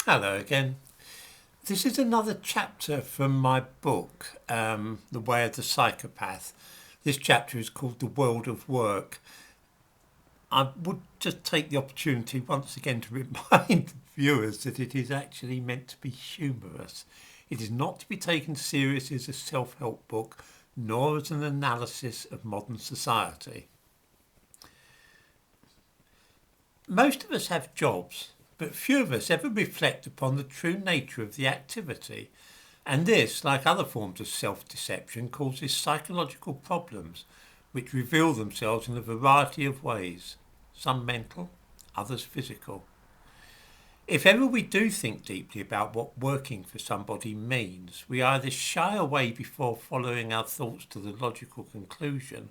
Hello again. This is another chapter from my book, The Way of the Psychopath. This chapter is called The World of Work. I would just take the opportunity once again to remind viewers that it is actually meant to be humorous. It is not to be taken seriously as a self-help book, nor as an analysis of modern society. Most of us have jobs, but few of us ever reflect upon the true nature of the activity. And this, like other forms of self-deception, causes psychological problems which reveal themselves in a variety of ways, some mental, others physical. If ever we do think deeply about what working for somebody means, we either shy away before following our thoughts to the logical conclusion,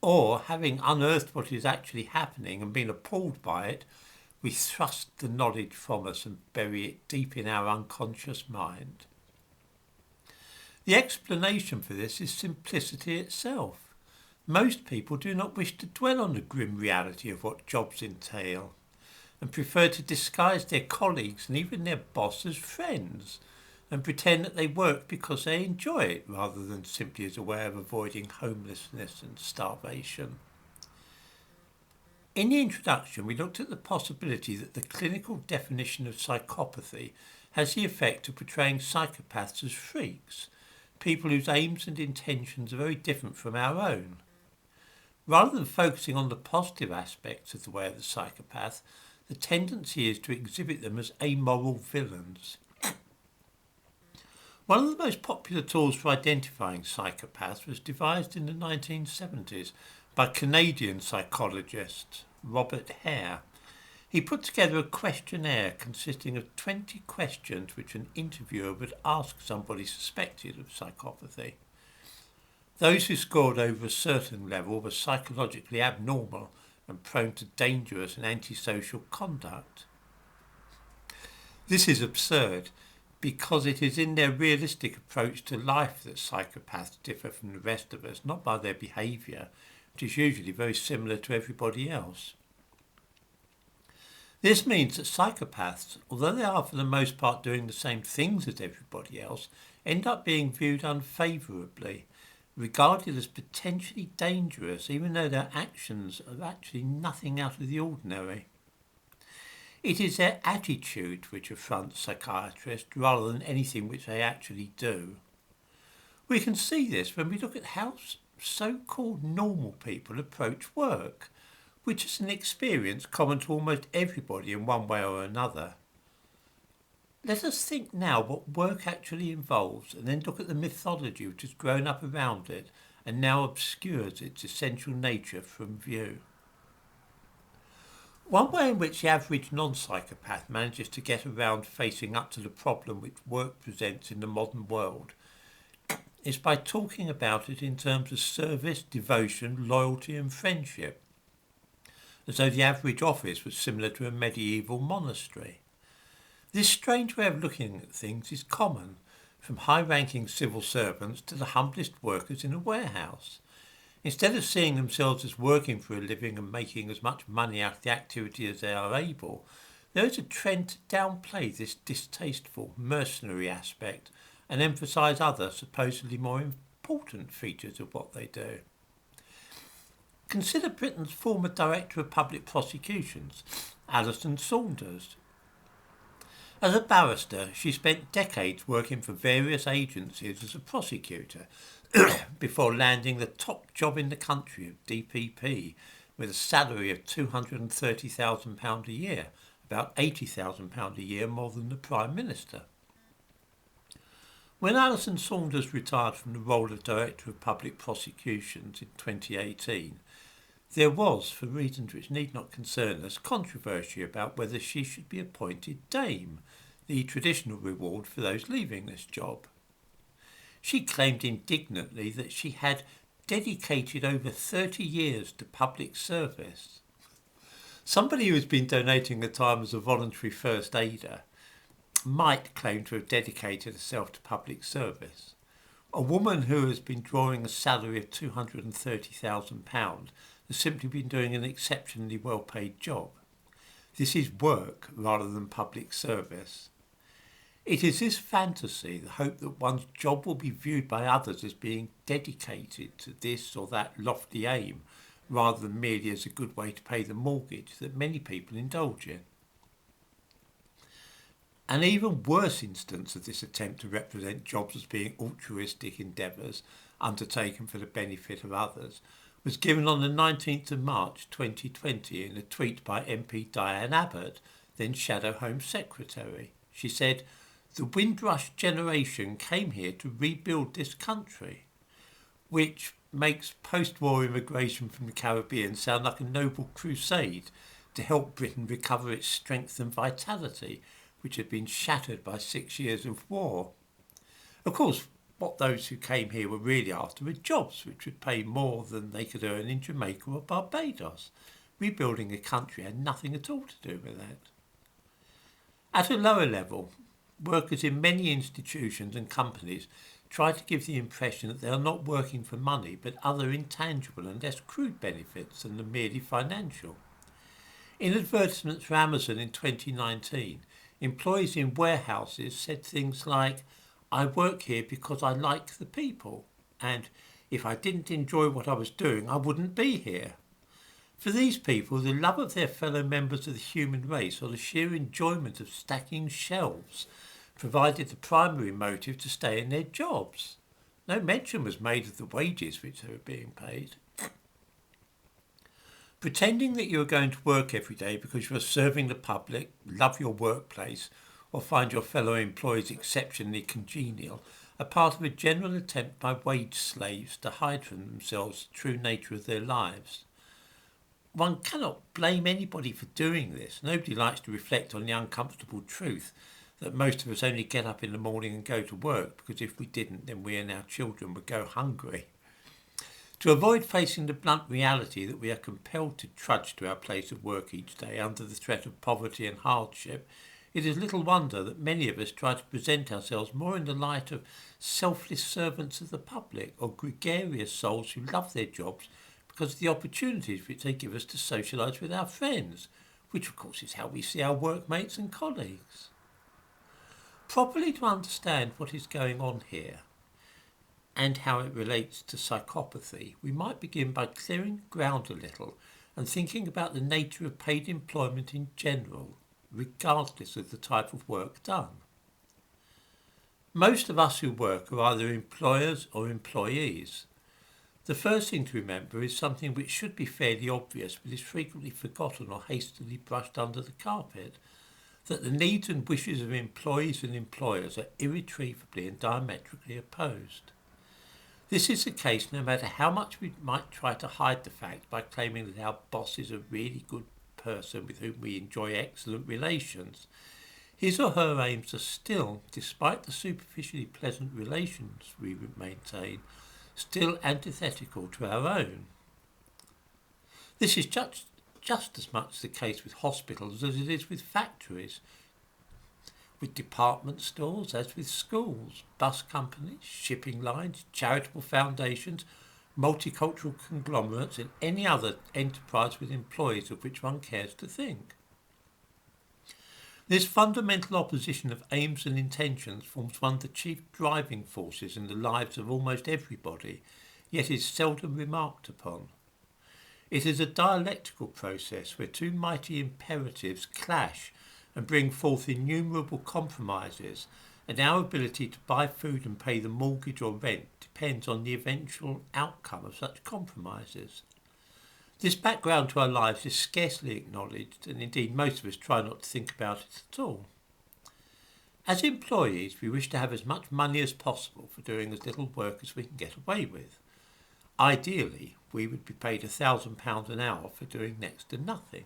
or, having unearthed what is actually happening and been appalled by it, we thrust the knowledge from us and bury it deep in our unconscious mind. The explanation for this is simplicity itself. Most people do not wish to dwell on the grim reality of what jobs entail, and prefer to disguise their colleagues and even their boss as friends, and pretend that they work because they enjoy it rather than simply as a way of avoiding homelessness and starvation. In the introduction, we looked at the possibility that the clinical definition of psychopathy has the effect of portraying psychopaths as freaks, people whose aims and intentions are very different from our own. Rather than focusing on the positive aspects of the way of the psychopath, the tendency is to exhibit them as amoral villains. One of the most popular tools for identifying psychopaths was devised in the 1970s by Canadian psychologist Robert Hare. He put together a questionnaire consisting of 20 questions which an interviewer would ask somebody suspected of psychopathy. Those who scored over a certain level were psychologically abnormal and prone to dangerous and antisocial conduct. This is absurd, because it is in their realistic approach to life that psychopaths differ from the rest of us, not by their behaviour, which is usually very similar to everybody else. This means that psychopaths, although they are for the most part doing the same things as everybody else, end up being viewed unfavourably, regarded as potentially dangerous, even though their actions are actually nothing out of the ordinary. It is their attitude which affronts psychiatrists rather than anything which they actually do. We can see this when we look at how so-called normal people approach work, which is an experience common to almost everybody in one way or another. Let us think now what work actually involves, and then look at the mythology which has grown up around it and now obscures its essential nature from view. One way in which the average non-psychopath manages to get around facing up to the problem which work presents in the modern world is by talking about it in terms of service, devotion, loyalty and friendship, as though the average office was similar to a medieval monastery. This strange way of looking at things is common, from high-ranking civil servants to the humblest workers in a warehouse. Instead of seeing themselves as working for a living and making as much money out of the activity as they are able, there is a trend to downplay this distasteful, mercenary aspect and emphasise other, supposedly more important features of what they do. Consider Britain's former Director of Public Prosecutions, Alison Saunders. As a barrister, she spent decades working for various agencies as a prosecutor before landing the top job in the country of DPP with a salary of £230,000 a year, about £80,000 a year more than the Prime Minister. When Alison Saunders retired from the role of Director of Public Prosecutions in 2018, there was, for reasons which need not concern us, controversy about whether she should be appointed Dame, the traditional reward for those leaving this job. She claimed indignantly that she had dedicated over 30 years to public service. Somebody who has been donating her time as a voluntary first aider might claim to have dedicated herself to public service. A woman who has been drawing a salary of £230,000 has simply been doing an exceptionally well-paid job. This is work rather than public service. It is this fantasy, the hope that one's job will be viewed by others as being dedicated to this or that lofty aim, rather than merely as a good way to pay the mortgage, that many people indulge in. An even worse instance of this attempt to represent jobs as being altruistic endeavours undertaken for the benefit of others was given on the 19th of March 2020 in a tweet by MP Diane Abbott, then Shadow Home Secretary. She said, "The Windrush generation came here to rebuild this country," which makes post-war immigration from the Caribbean sound like a noble crusade to help Britain recover its strength and vitality, which had been shattered by 6 years of war. Of course, what those who came here were really after were jobs which would pay more than they could earn in Jamaica or Barbados. Rebuilding a country had nothing at all to do with that. At a lower level, workers in many institutions and companies try to give the impression that they are not working for money but other intangible and less crude benefits than the merely financial. In advertisements for Amazon in 2019, employees in warehouses said things like, "I work here because I like the people," and "if I didn't enjoy what I was doing, I wouldn't be here." For these people, the love of their fellow members of the human race or the sheer enjoyment of stacking shelves provided the primary motive to stay in their jobs. No mention was made of the wages which they were being paid. Pretending that you are going to work every day because you are serving the public, love your workplace, or find your fellow employees exceptionally congenial are part of a general attempt by wage slaves to hide from themselves the true nature of their lives. One cannot blame anybody for doing this. Nobody likes to reflect on the uncomfortable truth that most of us only get up in the morning and go to work because if we didn't, then we and our children would go hungry. To avoid facing the blunt reality that we are compelled to trudge to our place of work each day under the threat of poverty and hardship, it is little wonder that many of us try to present ourselves more in the light of selfless servants of the public or gregarious souls who love their jobs because of the opportunities which they give us to socialise with our friends, which of course is how we see our workmates and colleagues. Properly to understand what is going on here, and how it relates to psychopathy, we might begin by clearing ground a little and thinking about the nature of paid employment in general, regardless of the type of work done. Most of us who work are either employers or employees. The first thing to remember is something which should be fairly obvious but is frequently forgotten or hastily brushed under the carpet, that the needs and wishes of employees and employers are irretrievably and diametrically opposed. This is the case no matter how much we might try to hide the fact by claiming that our boss is a really good person with whom we enjoy excellent relations. His or her aims are still, despite the superficially pleasant relations we maintain, still antithetical to our own. This is just as much the case with hospitals as it is with factories, with department stores as with schools, bus companies, shipping lines, charitable foundations, multicultural conglomerates and any other enterprise with employees of which one cares to think. This fundamental opposition of aims and intentions forms one of the chief driving forces in the lives of almost everybody, yet is seldom remarked upon. It is a dialectical process where two mighty imperatives clash and bring forth innumerable compromises, and our ability to buy food and pay the mortgage or rent depends on the eventual outcome of such compromises. This background to our lives is scarcely acknowledged, and indeed most of us try not to think about it at all. As employees, we wish to have as much money as possible for doing as little work as we can get away with. Ideally, we would be paid £1,000 an hour for doing next to nothing.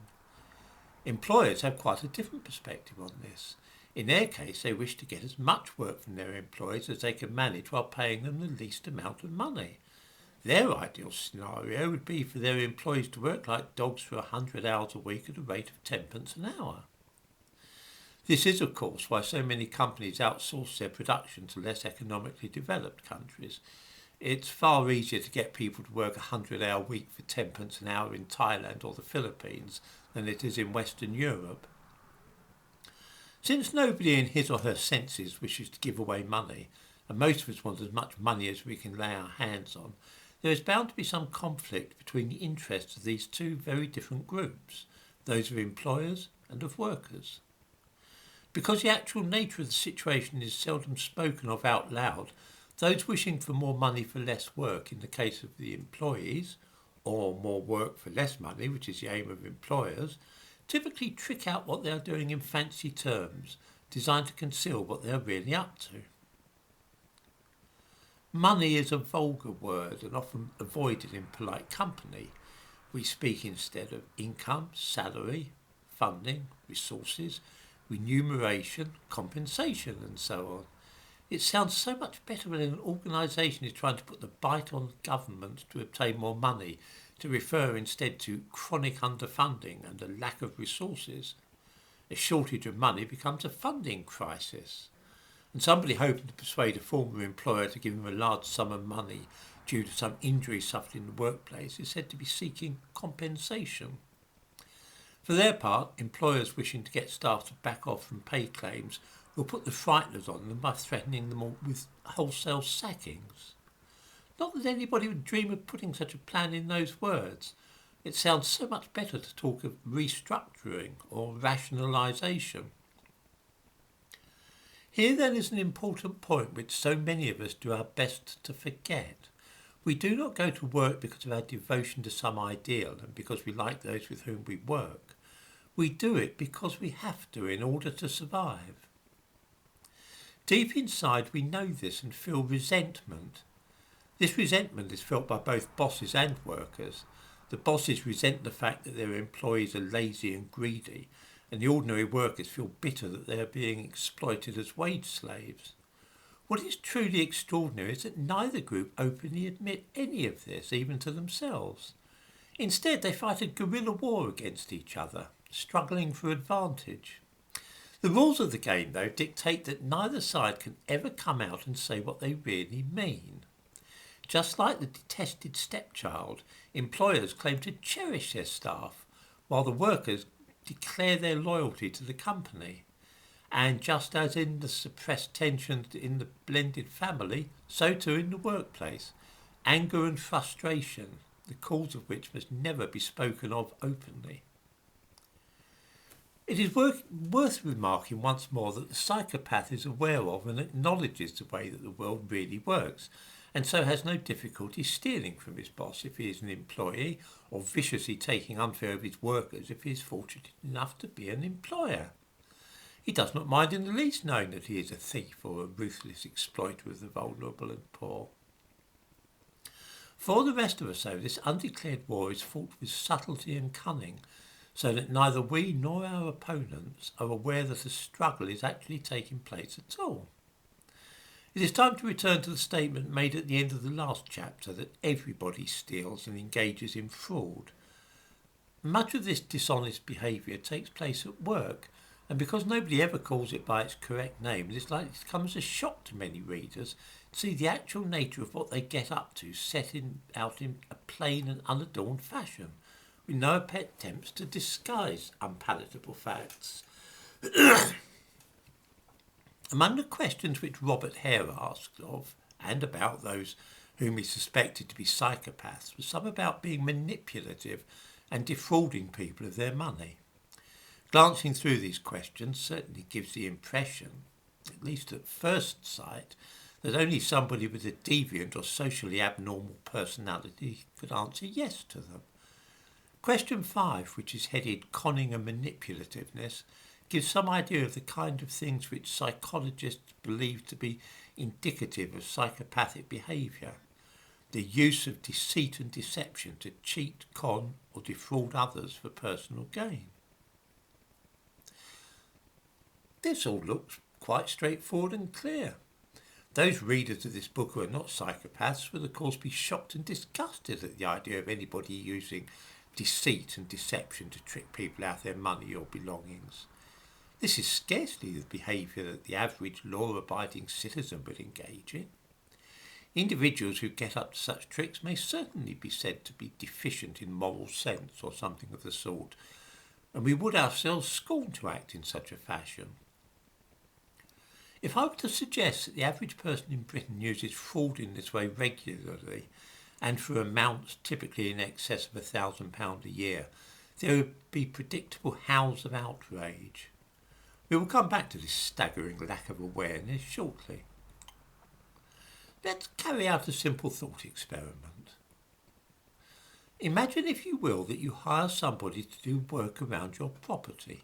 Employers have quite a different perspective on this. In their case, they wish to get as much work from their employees as they can manage while paying them the least amount of money. Their ideal scenario would be for their employees to work like dogs for 100 hours a week at a rate of 10p an hour. This is, of course, why so many companies outsource their production to less economically developed countries. It's far easier to get people to work a 100-hour week for 10p an hour in Thailand or the Philippines than it is in Western Europe. Since nobody in his or her senses wishes to give away money, and most of us want as much money as we can lay our hands on, there is bound to be some conflict between the interests of these two very different groups, those of employers and of workers. Because the actual nature of the situation is seldom spoken of out loud, those wishing for more money for less work in the case of the employees, or more work for less money, which is the aim of employers, typically trick out what they are doing in fancy terms, designed to conceal what they are really up to. Money is a vulgar word and often avoided in polite company. We speak instead of income, salary, funding, resources, remuneration, compensation, and so on. It sounds so much better when an organisation is trying to put the bite on government to obtain more money, to refer instead to chronic underfunding and a lack of resources. A shortage of money becomes a funding crisis. And somebody hoping to persuade a former employer to give him a large sum of money due to some injury suffered in the workplace is said to be seeking compensation. For their part, employers wishing to get staff to back off from pay claims will put the frighteners on them by threatening them with wholesale sackings. Not that anybody would dream of putting such a plan in those words. It sounds so much better to talk of restructuring or rationalisation. Here then is an important point which so many of us do our best to forget. We do not go to work because of our devotion to some ideal and because we like those with whom we work. We do it because we have to in order to survive. Deep inside we know this and feel resentment. This resentment is felt by both bosses and workers. The bosses resent the fact that their employees are lazy and greedy, and the ordinary workers feel bitter that they are being exploited as wage slaves. What is truly extraordinary is that neither group openly admit any of this, even to themselves. Instead, they fight a guerrilla war against each other, struggling for advantage. The rules of the game, though, dictate that neither side can ever come out and say what they really mean. Just like the detested stepchild, employers claim to cherish their staff, while the workers declare their loyalty to the company. And just as in the suppressed tensions in the blended family, so too in the workplace. Anger and frustration, the cause of which must never be spoken of openly. It is worth remarking once more that the psychopath is aware of and acknowledges the way that the world really works, and so has no difficulty stealing from his boss if he is an employee, or viciously taking unfair of his workers if he is fortunate enough to be an employer. He does not mind in the least knowing that he is a thief or a ruthless exploiter of the vulnerable and poor. For the rest of us, though, this undeclared war is fought with subtlety and cunning, so that neither we nor our opponents are aware that a struggle is actually taking place at all. It is time to return to the statement made at the end of the last chapter that everybody steals and engages in fraud. Much of this dishonest behaviour takes place at work, and because nobody ever calls it by its correct name, it is likely to come as a shock to many readers to see the actual nature of what they get up to set out in a plain and unadorned fashion, with no attempts to disguise unpalatable facts. Among the questions which Robert Hare asked of and about those whom he suspected to be psychopaths was some about being manipulative and defrauding people of their money. Glancing through these questions certainly gives the impression, at least at first sight, that only somebody with a deviant or socially abnormal personality could answer yes to them. Question 5, which is headed Conning and Manipulativeness, gives some idea of the kind of things which psychologists believe to be indicative of psychopathic behaviour. The use of deceit and deception to cheat, con or defraud others for personal gain. This all looks quite straightforward and clear. Those readers of this book who are not psychopaths will of course be shocked and disgusted at the idea of anybody using deceit and deception to trick people out of their money or belongings. This is scarcely the behaviour that the average law-abiding citizen would engage in. Individuals who get up to such tricks may certainly be said to be deficient in moral sense or something of the sort, and we would ourselves scorn to act in such a fashion. If I were to suggest that the average person in Britain uses fraud in this way regularly, and for amounts typically in excess of £1,000 a year, there would be predictable howls of outrage. We will come back to this staggering lack of awareness shortly. Let's carry out a simple thought experiment. Imagine, if you will, that you hire somebody to do work around your property.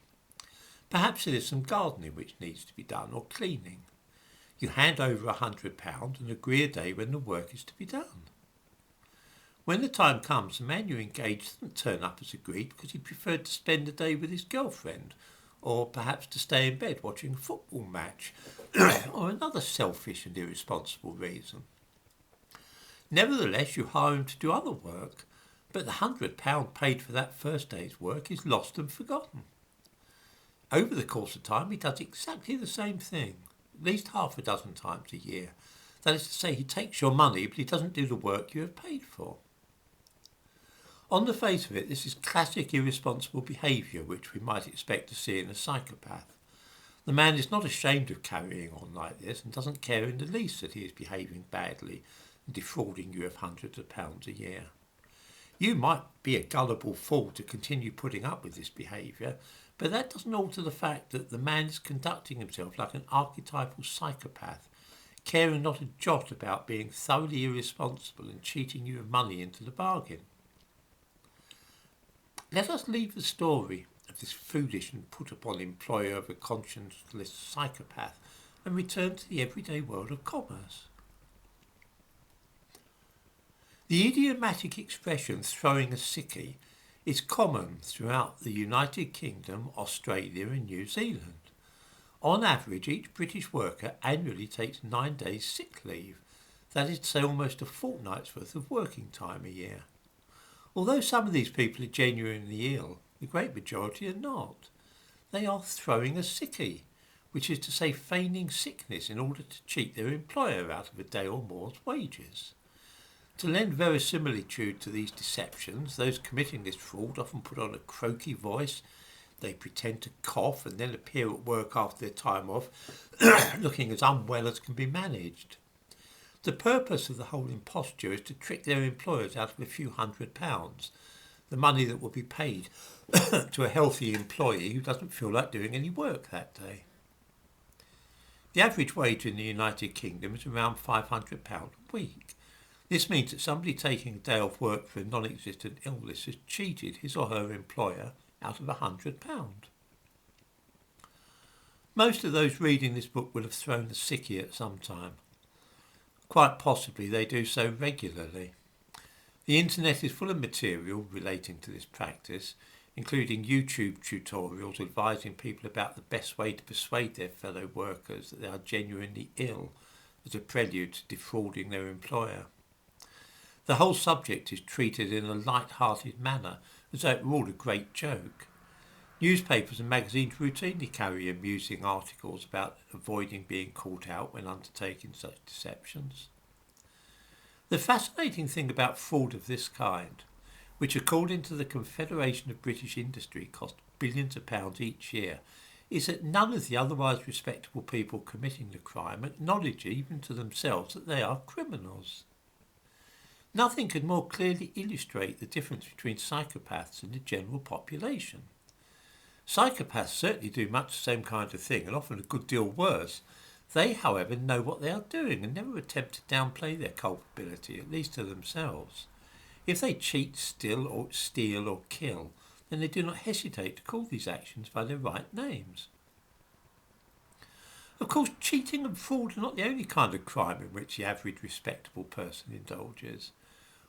Perhaps there is some gardening which needs to be done, or cleaning. You hand over £100 and agree a day when the work is to be done. When the time comes, the man you engage doesn't turn up as agreed because he preferred to spend the day with his girlfriend, or perhaps to stay in bed watching a football match, or another selfish and irresponsible reason. Nevertheless, you hire him to do other work, but the £100 paid for that first day's work is lost and forgotten. Over the course of time, he does exactly the same thing, at least half a dozen times a year. That is to say, he takes your money, but he doesn't do the work you have paid for. On the face of it, this is classic irresponsible behaviour which we might expect to see in a psychopath. The man is not ashamed of carrying on like this and doesn't care in the least that he is behaving badly and defrauding you of hundreds of pounds a year. You might be a gullible fool to continue putting up with this behaviour, but that doesn't alter the fact that the man is conducting himself like an archetypal psychopath, caring not a jot about being thoroughly irresponsible and cheating you of money into the bargain. Let us leave the story of this foolish and put-upon employer of a conscienceless psychopath and return to the everyday world of commerce. The idiomatic expression throwing a sickie is common throughout the United Kingdom, Australia and New Zealand. On average, each British worker annually takes 9 days sick leave, that is to say almost a fortnight's worth of working time a year. Although some of these people are genuinely ill, the great majority are not. They are throwing a sickie, which is to say feigning sickness in order to cheat their employer out of a day or more's wages. To lend verisimilitude to these deceptions, those committing this fraud often put on a croaky voice. They pretend to cough and then appear at work after their time off, looking as unwell as can be managed. The purpose of the whole imposture is to trick their employers out of a few £100, the money that will be paid to a healthy employee who doesn't feel like doing any work that day. The average wage in the United Kingdom is around £500 a week. This means that somebody taking a day off work for a non-existent illness has cheated his or her employer out of £100. Most of those reading this book will have thrown the sickie at some time. Quite possibly they do so regularly. The internet is full of material relating to this practice, including YouTube tutorials advising people about the best way to persuade their fellow workers that they are genuinely ill as a prelude to defrauding their employer. The whole subject is treated in a light-hearted manner, as though it were all a great joke. Newspapers and magazines routinely carry amusing articles about avoiding being caught out when undertaking such deceptions. The fascinating thing about fraud of this kind, which according to the Confederation of British Industry cost billions of pounds each year, is that none of the otherwise respectable people committing the crime acknowledge even to themselves that they are criminals. Nothing could more clearly illustrate the difference between psychopaths and the general population. Psychopaths certainly do much the same kind of thing, and often a good deal worse. They, however, know what they are doing and never attempt to downplay their culpability, at least to themselves. If they cheat, steal or kill, then they do not hesitate to call these actions by their right names. Of course, cheating and fraud are not the only kind of crime in which the average respectable person indulges.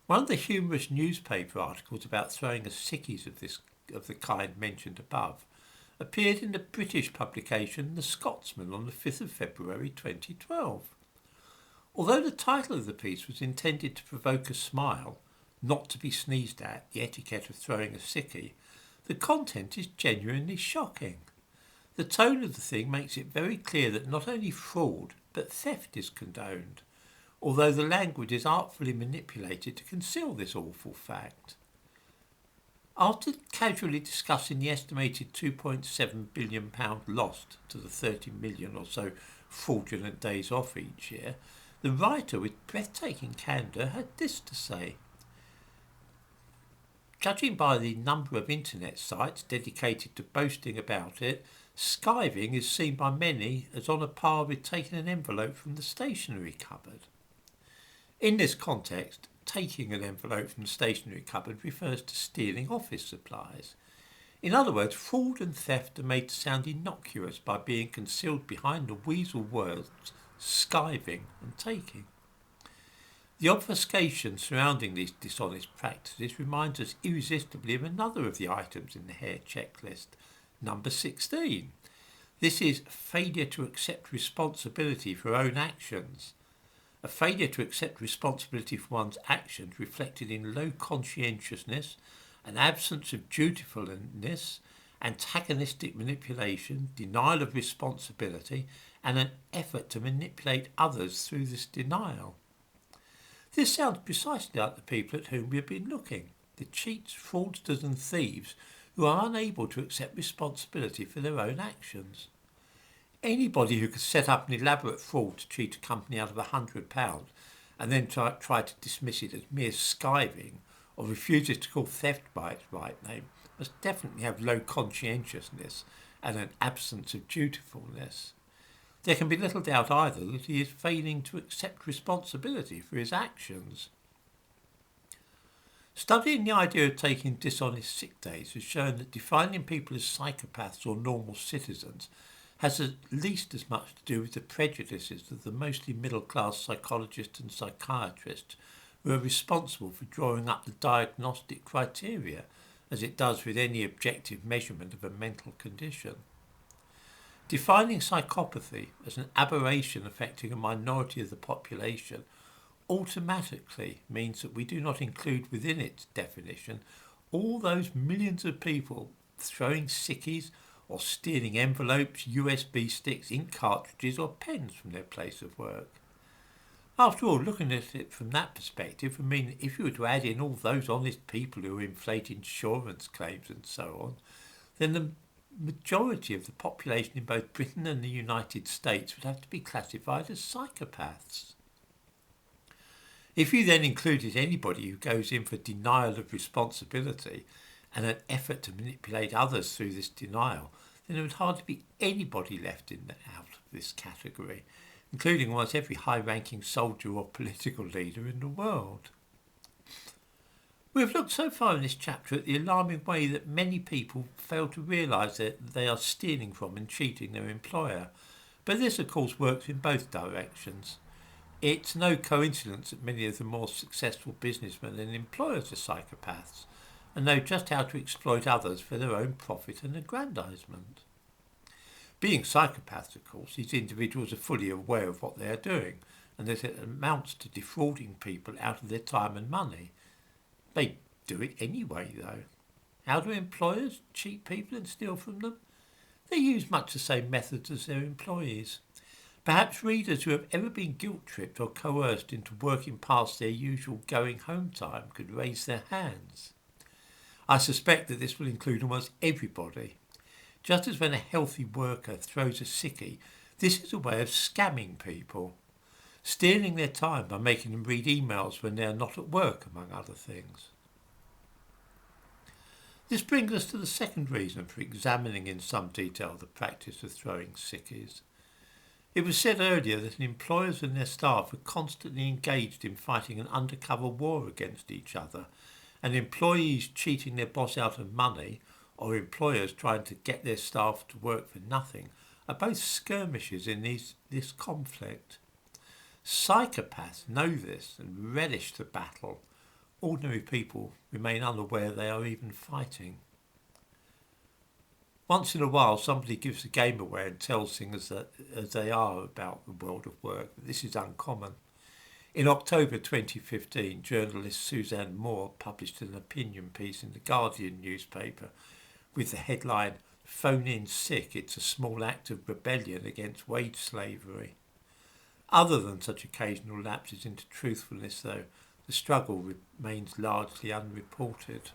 One of the humorous newspaper articles about throwing a sickies of the kind mentioned above appeared in the British publication The Scotsman on the 5th of February 2012. Although the title of the piece was intended to provoke a smile, not to be sneezed at, the etiquette of throwing a sickie, the content is genuinely shocking. The tone of the thing makes it very clear that not only fraud, but theft is condoned, although the language is artfully manipulated to conceal this awful fact. After casually discussing the estimated £2.7 billion lost to the 30 million or so fraudulent days off each year, the writer with breathtaking candour had this to say. Judging by the number of internet sites dedicated to boasting about it, skiving is seen by many as on a par with taking an envelope from the stationery cupboard. In this context, taking an envelope from the stationery cupboard refers to stealing office supplies. In other words, fraud and theft are made to sound innocuous by being concealed behind the weasel words skiving and taking. The obfuscation surrounding these dishonest practices reminds us irresistibly of another of the items in the Hare checklist, number 16. This is failure to accept responsibility for own actions. A failure to accept responsibility for one's actions reflected in low conscientiousness, an absence of dutifulness, antagonistic manipulation, denial of responsibility, and an effort to manipulate others through this denial. This sounds precisely like the people at whom we have been looking, the cheats, fraudsters and thieves who are unable to accept responsibility for their own actions. Anybody who could set up an elaborate fraud to cheat a company out of £100 and then try to dismiss it as mere skiving or refuses to call theft by its right name must definitely have low conscientiousness and an absence of dutifulness. There can be little doubt either that he is failing to accept responsibility for his actions. Studying the idea of taking dishonest sick days has shown that defining people as psychopaths or normal citizens has at least as much to do with the prejudices of the mostly middle-class psychologists and psychiatrists who are responsible for drawing up the diagnostic criteria as it does with any objective measurement of a mental condition. Defining psychopathy as an aberration affecting a minority of the population automatically means that we do not include within its definition all those millions of people throwing sickies or stealing envelopes, USB sticks, ink cartridges or pens from their place of work. After all, looking at it from that perspective would mean that if you were to add in all those honest people who inflate insurance claims and so on, then the majority of the population in both Britain and the United States would have to be classified as psychopaths. If you then included anybody who goes in for denial of responsibility and an effort to manipulate others through this denial, then there would hardly be anybody left out of this category, including almost every high-ranking soldier or political leader in the world. We have looked so far in this chapter at the alarming way that many people fail to realise that they are stealing from and cheating their employer. But this, of course, works in both directions. It's no coincidence that many of the more successful businessmen and employers are psychopaths and know just how to exploit others for their own profit and aggrandisement. Being psychopaths, of course, these individuals are fully aware of what they are doing and that it amounts to defrauding people out of their time and money. They do it anyway, though. How do employers cheat people and steal from them? They use much the same methods as their employees. Perhaps readers who have ever been guilt-tripped or coerced into working past their usual going-home time could raise their hands. I suspect that this will include almost everybody. Just as when a healthy worker throws a sickie, this is a way of scamming people, stealing their time by making them read emails when they are not at work, among other things. This brings us to the second reason for examining in some detail the practice of throwing sickies. It was said earlier that employers and their staff are constantly engaged in fighting an undercover war against each other, and employees cheating their boss out of money or employers trying to get their staff to work for nothing are both skirmishes in this conflict. Psychopaths know this and relish the battle. Ordinary people remain unaware they are even fighting. Once in a while somebody gives the game away and tells things as they are about the world of work, but this is uncommon. In October 2015, journalist Suzanne Moore published an opinion piece in the Guardian newspaper with the headline, "Phone in sick, it's a small act of rebellion against wage slavery." Other than such occasional lapses into truthfulness, though, the struggle remains largely unreported.